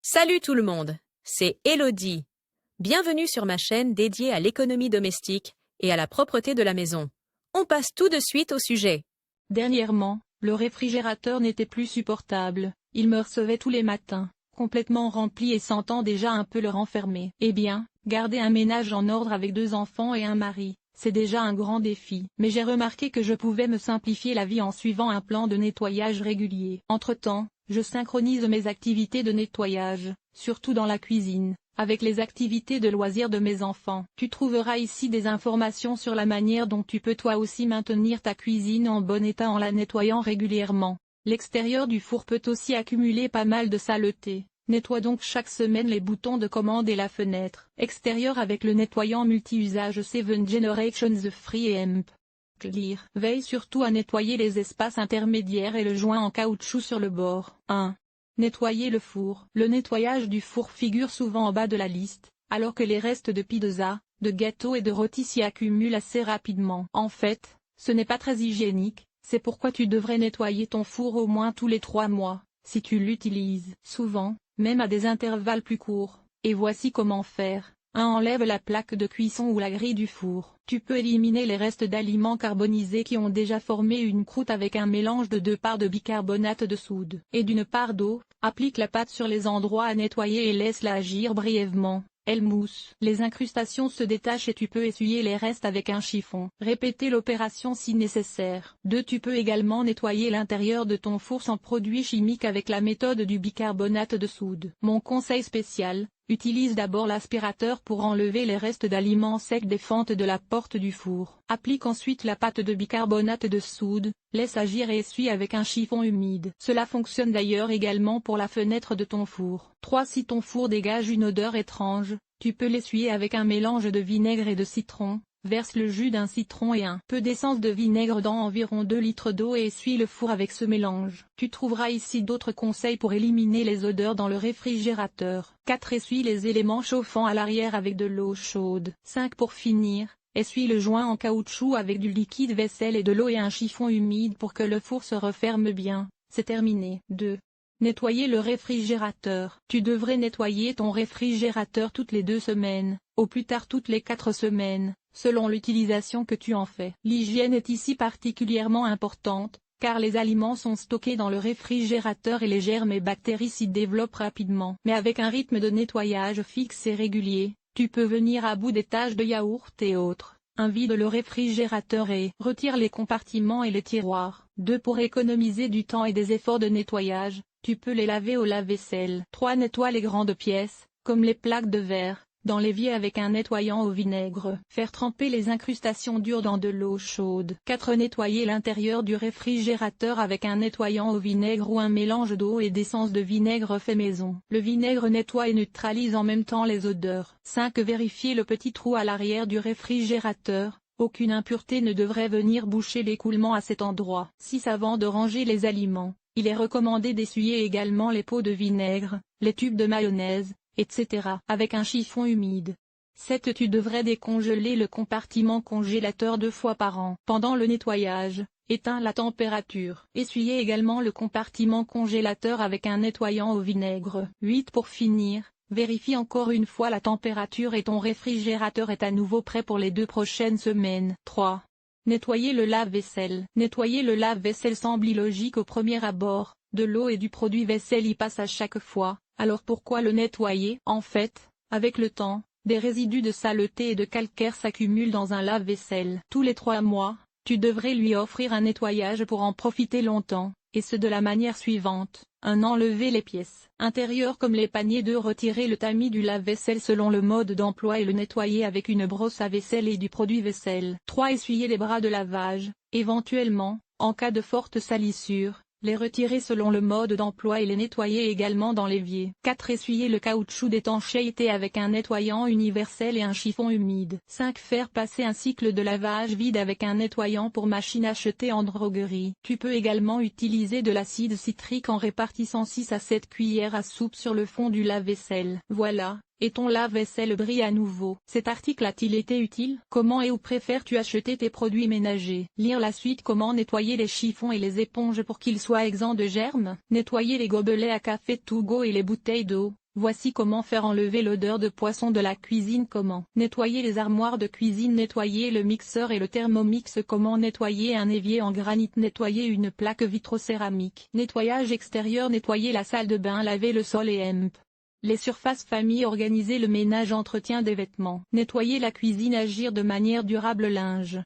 Salut tout le monde, c'est Elodie. Bienvenue sur ma chaîne dédiée à l'économie domestique et à la propreté de la maison. On passe tout de suite au sujet. Dernièrement, le réfrigérateur n'était plus supportable, il me recevait tous les matins, complètement rempli et sentant déjà un peu le renfermer. Eh bien, garder un ménage en ordre avec 2 enfants et un mari, c'est déjà un grand défi. Mais j'ai remarqué que je pouvais me simplifier la vie en suivant un plan de nettoyage régulier. Entre-temps, je synchronise mes activités de nettoyage, surtout dans la cuisine, avec les activités de loisirs de mes enfants. Tu trouveras ici des informations sur la manière dont tu peux toi aussi maintenir ta cuisine en bon état en la nettoyant régulièrement. L'extérieur du four peut aussi accumuler pas mal de saleté. Nettoie donc chaque semaine les boutons de commande et la fenêtre extérieure avec le nettoyant multi-usage 7 Generations Free et Hemp Clear. Veille surtout à nettoyer les espaces intermédiaires et le joint en caoutchouc sur le bord. 1. Nettoyer le four. Le nettoyage du four figure souvent en bas de la liste, alors que les restes de pizza, de gâteaux et de rôtis s'y accumulent assez rapidement. En fait, ce n'est pas très hygiénique, c'est pourquoi tu devrais nettoyer ton four au moins tous les 3 mois, si tu l'utilises souvent, même à des intervalles plus courts. Et voici comment faire. 1. Enlève la plaque de cuisson ou la grille du four. Tu peux éliminer les restes d'aliments carbonisés qui ont déjà formé une croûte avec un mélange de 2 parts de bicarbonate de soude et d'une part d'eau. Applique la pâte sur les endroits à nettoyer et laisse-la agir brièvement. Elle mousse. Les incrustations se détachent et tu peux essuyer les restes avec un chiffon. Répétez l'opération si nécessaire. 2. Tu peux également nettoyer l'intérieur de ton four sans produits chimiques avec la méthode du bicarbonate de soude. Mon conseil spécial: utilise d'abord l'aspirateur pour enlever les restes d'aliments secs des fentes de la porte du four. Applique ensuite la pâte de bicarbonate de soude, laisse agir et essuie avec un chiffon humide. Cela fonctionne d'ailleurs également pour la fenêtre de ton four. 3. Si ton four dégage une odeur étrange, tu peux l'essuyer avec un mélange de vinaigre et de citron. Verse le jus d'un citron et un peu d'essence de vinaigre dans environ 2 litres d'eau et essuie le four avec ce mélange. Tu trouveras ici d'autres conseils pour éliminer les odeurs dans le réfrigérateur. 4. Essuie les éléments chauffants à l'arrière avec de l'eau chaude. 5. Pour finir, essuie le joint en caoutchouc avec du liquide vaisselle et de l'eau et un chiffon humide pour que le four se referme bien. C'est terminé. 2. Nettoyer le réfrigérateur. Tu devrais nettoyer ton réfrigérateur toutes les 2 semaines, au plus tard toutes les 4 semaines, selon l'utilisation que tu en fais. L'hygiène est ici particulièrement importante, car les aliments sont stockés dans le réfrigérateur et les germes et bactéries s'y développent rapidement. Mais avec un rythme de nettoyage fixe et régulier, tu peux venir à bout des taches de yaourt et autres. Vide le réfrigérateur et retire les compartiments et les tiroirs. 2. Pour économiser du temps et des efforts de nettoyage, tu peux les laver au lave-vaisselle. 3. Nettoie les grandes pièces, comme les plaques de verre, dans l'évier avec un nettoyant au vinaigre. Faire tremper les incrustations dures dans de l'eau chaude. 4. Nettoyer l'intérieur du réfrigérateur avec un nettoyant au vinaigre ou un mélange d'eau et d'essence de vinaigre fait maison. Le vinaigre nettoie et neutralise en même temps les odeurs. 5. Vérifier le petit trou à l'arrière du réfrigérateur. Aucune impureté ne devrait venir boucher l'écoulement à cet endroit. 6. Avant de ranger les aliments, il est recommandé d'essuyer également les pots de vinaigre, les tubes de mayonnaise, etc. avec un chiffon humide. 7. Tu devrais décongeler le compartiment congélateur 2 fois par an. Pendant le nettoyage, éteins la température. Essuyez également le compartiment congélateur avec un nettoyant au vinaigre. 8. Pour finir, vérifie encore une fois la température et ton réfrigérateur est à nouveau prêt pour les 2 prochaines semaines. 3. Nettoyer le lave-vaisselle. Nettoyer le lave-vaisselle semble illogique au premier abord, de l'eau et du produit vaisselle y passe à chaque fois. Alors pourquoi le nettoyer? En fait, avec le temps, des résidus de saleté et de calcaire s'accumulent dans un lave-vaisselle. Tous les 3 mois, tu devrais lui offrir un nettoyage pour en profiter longtemps, et ce de la manière suivante. 1. Enlever les pièces intérieures comme les paniers. 2. Retirer le tamis du lave-vaisselle selon le mode d'emploi et le nettoyer avec une brosse à vaisselle et du produit vaisselle. 3. Essuyer les bras de lavage, éventuellement, en cas de forte salissure. Les retirer selon le mode d'emploi et les nettoyer également dans l'évier. 4. Essuyer le caoutchouc d'étanchéité avec un nettoyant universel et un chiffon humide. 5. Faire passer un cycle de lavage vide avec un nettoyant pour machine achetée en droguerie. Tu peux également utiliser de l'acide citrique en répartissant 6 à 7 cuillères à soupe sur le fond du lave-vaisselle. Voilà. Et ton lave-vaisselle brille à nouveau. Cet article a-t-il été utile? Comment et où préfères-tu acheter tes produits ménagers? Lire la suite. Comment nettoyer les chiffons et les éponges pour qu'ils soient exempts de germes? Nettoyer les gobelets à café to go et les bouteilles d'eau. Voici comment faire enlever l'odeur de poisson de la cuisine. Comment nettoyer les armoires de cuisine, nettoyer le mixeur et le Thermomix. Comment nettoyer un évier en granit, nettoyer une plaque vitrocéramique. Nettoyage extérieur, nettoyer la salle de bain, laver le sol et les surfaces famille, organiser le ménage, entretien des vêtements. Nettoyer la cuisine, agir de manière durable, linge.